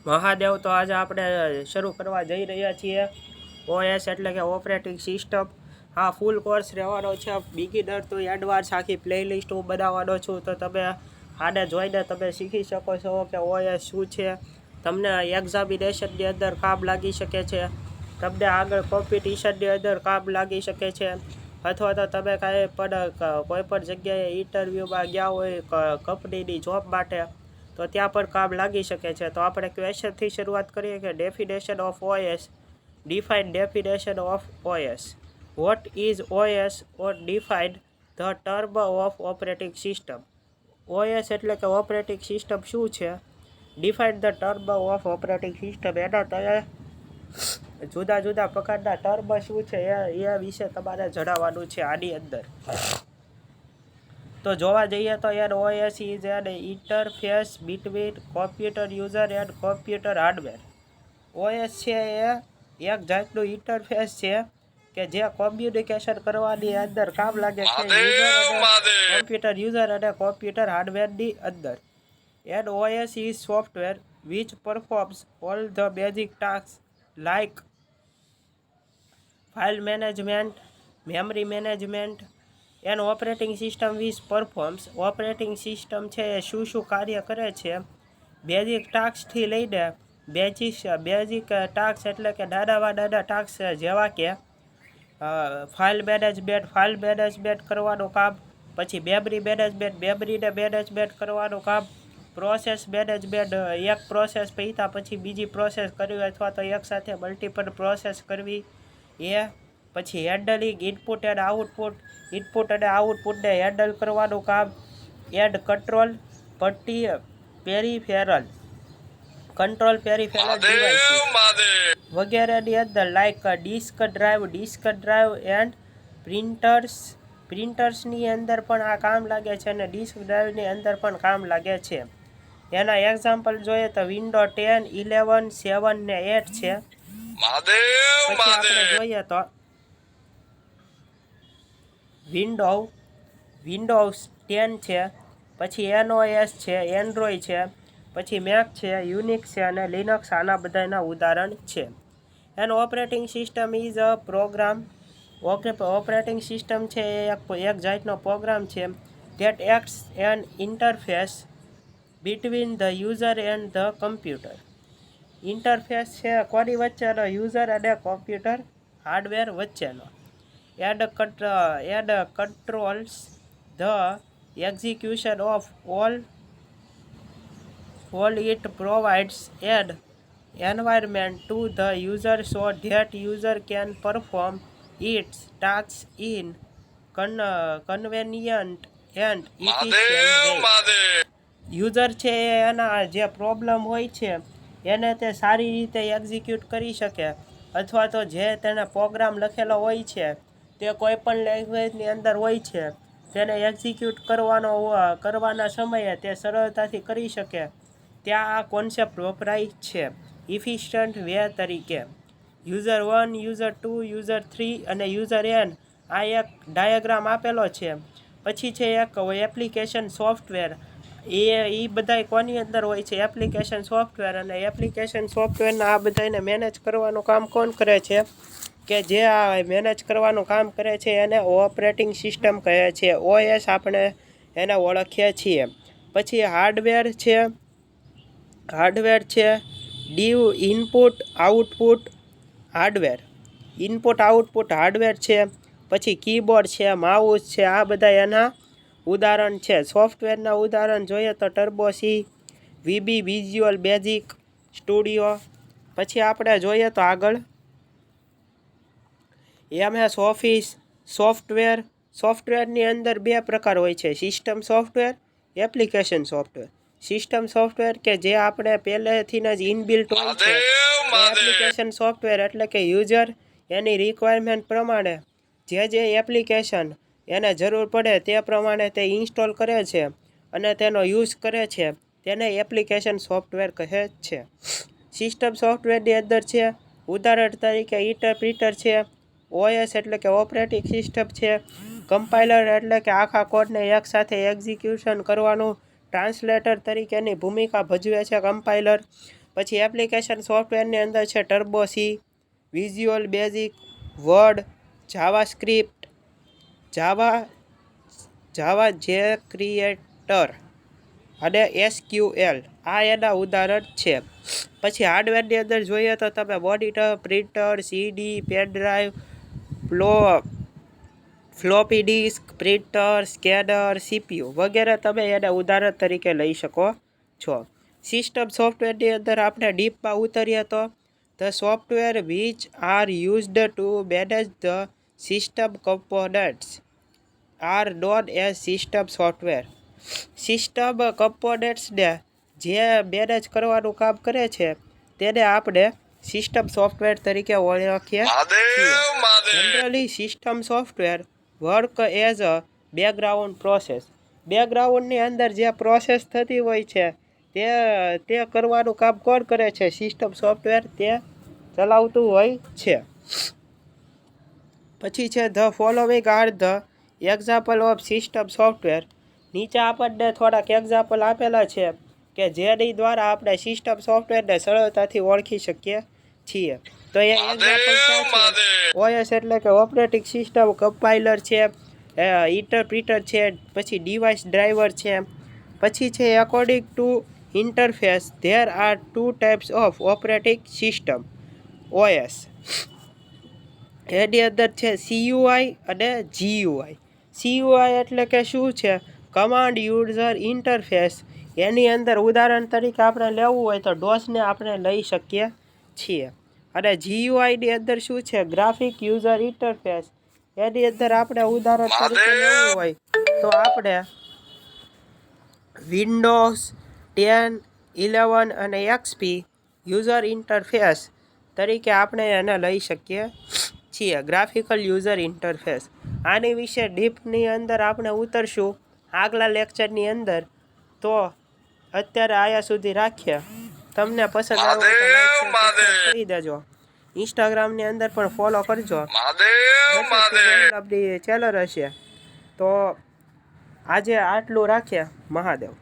મહાદેવ, તો આજે આપણે શરૂ કરવા જઈ રહ્યા છીએ ઓએસ એટલે કે ઓપરેટિંગ સિસ્ટમ. હા, ફૂલ કોર્સ રહેવાનો છે, બિગિનર તો એડવાન્સ આખી પ્લેલિસ્ટ હું બનાવવાનો છું, તો તમે આને જોઈને તમે શીખી શકો છો કે ઓએસ શું છે. તમને એક્ઝામિનેશનની અંદર કામ લાગી શકે છે, તમને આગળ કોમ્પિટિશનની અંદર કામ લાગી શકે છે, અથવા તો તમે કાંઈ પણ કોઈ પણ જગ્યાએ ઇન્ટરવ્યૂમાં ગયા હોય કંપનીની જોબ માટે, તો ત્યાં પણ કામ લાગી શકે છે. તો આપણે ક્વેશ્ચનથી શરૂઆત કરીએ કે definition of OS. Define definition of OS. What is OS or define the term of operating system. OS એટલે કે ઓપરેટિંગ સિસ્ટમ શું છે, define the term of operating system, એના તમે જુદા જુદા પ્રકારના ટર્મ શું છે એ વિશે તમારે જણાવવાનું છે આની અંદર. તો જોવા જઈએ તો યાર, OS is an interface between computer user and computer hardware. OS છે એ એક જાતનું ઇન્ટરફેસ છે કે જે કોમ્યુનિકેશન કરવાની અંદર કામ લાગે છે કોમ્પ્યુટર યુઝર અને કોમ્પ્યુટર હાર્ડવેરની અંદર. And OS is software which performs all the basic task like file management, memory management. An operating system which performs, operating system છે એ શું કાર્ય કરે છે બેઝિક ટાસ્કથી લઈને બેઝિક ટાસ્ક એટલે કે નાના ટાસ્ક જેવા કે ફાઇલ મેનેજમેન્ટ કરવાનું કામ, પછી મેમરીને મેનેજમેન્ટ કરવાનું કામ, પ્રોસેસ મેનેજમેન્ટ, એક પ્રોસેસ પૈતા પછી બીજી પ્રોસેસ કરવી અથવા તો એકસાથે મલ્ટિપલ પ્રોસેસ કરવી એ, પછી હેન્ડલિંગ ઇનપુટ અને આઉટપુટને હેન્ડલ કરવાનું કામ, એન્ડ કંટ્રોલ પેરીફેરલ ડિવાઇસીસ વગેરેની અંદર લાઈક ડિસ્ક ડ્રાઈવ એન્ડ પ્રિન્ટર્સની અંદર પણ આ કામ લાગે છે અને ડિસ્ક ડ્રાઈવની અંદર પણ કામ લાગે છે. એના એક્ઝામ્પલ જોઈએ તો વિન્ડો 10, 11, 7 ને 8 છે. પછી આપણે જોઈએ તો વિન્ડોઝ 10 છે, પછી એનઓએસ છે, એન્ડ્રોઈડ છે, પછી મેક છે, યુનિક્સ છે અને લિનક્સ આના બધાના ઉદાહરણ છે. An operating system is a program. Operating system છે એ એક જાતનો પ્રોગ્રામ છે that acts an interface between the user and the computer. Interface છે કોની વચ્ચેનો, યુઝર અને કોમ્પ્યુટર હાર્ડવેર વચ્ચેનો. And controls the execution of all it provides an environment to the user so that user can perform its tasks in convenient and efficient way. User છે એના જે problem હોય છે એને તે સારી રીતે એક્ઝિક્યુટ કરી શકે, અથવા તો જે તેને પ્રોગ્રામ લખેલો હોય છે તે કોઈ પણ લેંગ્વેજની અંદર હોય છે તેને એક્ઝિક્યુટ કરવાના સમયે તે સરળતાથી કરી શકે, ત્યાં આ કોન્સેપ્ટ વપરાય છે ઇફિશિયન્ટ વે તરીકે. યુઝર 1, યુઝર 2, યુઝર 3 અને યુઝર n, આ એક ડાયાગ્રામ આપેલો છે. પછી છે એક એપ્લિકેશન સોફ્ટવેર. એ બધા કોની અંદર હોય છે, એપ્લિકેશન સોફ્ટવેર. અને એપ્લિકેશન સોફ્ટવેરના આ બધાને મેનેજ કરવાનું કામ કોણ કરે છે, કે જે આ મેનેજ કરવાનું કામ કરે છે એને ઓપરેટિંગ સિસ્ટમ કહે છે. ઓએસ આપણે એને ઓળખીએ છીએ. પછી હાર્ડવેર છે ઇનપુટ આઉટપુટ હાર્ડવેર છે. પછી કીબોર્ડ છે, માઉસ છે, આ બધા એના ઉદાહરણ છે. સોફ્ટવેરના ઉદાહરણ જોઈએ તો turbo C, VB, visual basic studio. પછી આપણે જોઈએ તો આગળ MS ઓફિસ સોફ્ટવેરની અંદર બે પ્રકાર હોય છે, system software, application software. System software કે જે આપણે પહેલેથી જ ઇનબિલ્ટ હોય છે, એપ્લિકેશન સોફ્ટવેર એટલે કે યુઝર એની રિક્વાયરમેન્ટ પ્રમાણે જે એપ્લિકેશન એને જરૂર પડે તે પ્રમાણે તે ઇન્સ્ટોલ કરે છે અને તેનો યુઝ કરે છે, તેને એપ્લિકેશન સોફ્ટવેર કહે છે. સિસ્ટમ સોફ્ટવેરની અંદર છે ઉદાહરણ તરીકે ઇન્ટરપ્રિટર છે, ઓએસ એટલે કે ઓપરેટિંગ સિસ્ટમ છે, કમ્પાઇલર એટલે કે આખા કોડને એકસાથે એક્ઝિક્યુશન કરવાનું ટ્રાન્સલેટર તરીકેની ભૂમિકા ભજવે છે કમ્પાઇલર. પછી એપ્લિકેશન સોફ્ટવેરની અંદર છે Turbo C, Visual Basic, Word, JavaScript, Java જે ક્રિએટર અને SQL. આ એના ઉદાહરણ છે. પછી હાર્ડવેરની અંદર જોઈએ તો તમે monitor, printer, CD, pen drive, floppy disk, printer, scanner, CPU વગેરે તમે એને ઉદાહરણ તરીકે લઈ શકો છો. સિસ્ટમ સોફ્ટવેરની અંદર આપણે ડીપમાં ઉતરીએ તો the software which are used to manage the system components are known as system software. System કમ્પોનન્ટ્સને જે મેનેજ કરવાનું કામ કરે છે તેને આપણે સિસ્ટમ સોફ્ટવેર તરીકે ઓળખીએ છીએ. Generally system software work as a background process. બેકગ્રાઉન્ડની અંદર જે પ્રોસેસ થતી હોય છે તે કરવાનું કામ કોણ કરે છે? સિસ્ટમ સોફ્ટવેર તે ચલાવતું હોય છે. પછી છે the following are the example of system software. નીચે આપણને થોડાક એક્ઝામ્પલ આપેલા છે કે જેની દ્વારા આપણે સિસ્ટમ સોફ્ટવેરને સરળતાથી ઓળખી શકીએ છીએ. તો એ એક્ઝામ્પલ ક્યાં છે? OS એટલે કે ઓપરેટિંગ સિસ્ટમ, કમ્પાઇલર છે, ઇન્ટરપ્રિટર છે, પછી ડિવાઇસ ડ્રાઈવર છે. પછી છે according to interface there are 2 types of operating system OS. એની અંદર છે CUI અને GUI. CUI એટલે કે શું છે? Command user interface. એની અંદર ઉદાહરણ તરીકે આપણે લેવું હોય તો DOSને આપણે લઈ શકીએ છીએ. અને GUIની અંદર શું છે? Graphic user interface. એની અંદર આપણે ઉદાહરણ તરીકે લેવું હોય તો આપણે વિન્ડોઝ 10, 11 અને XP યુઝર ઇન્ટરફેસ તરીકે આપણે એને લઈ શકીએ છીએ. Graphical user interface. આની વિશે ડીપની અંદર આપણે ઉતરશું આગલા લેક્ચરની અંદર. તો અત્યારે આયા સુધી રાખીએ. તમને પસંદ આવે તો લાઈક કરી દેજો. ઇન્સ્ટાગ્રામની અંદર પણ ફોલો કરજો. આપણી ચેનલ હશે. તો આજે આટલું રાખીએ. મહાદેવ.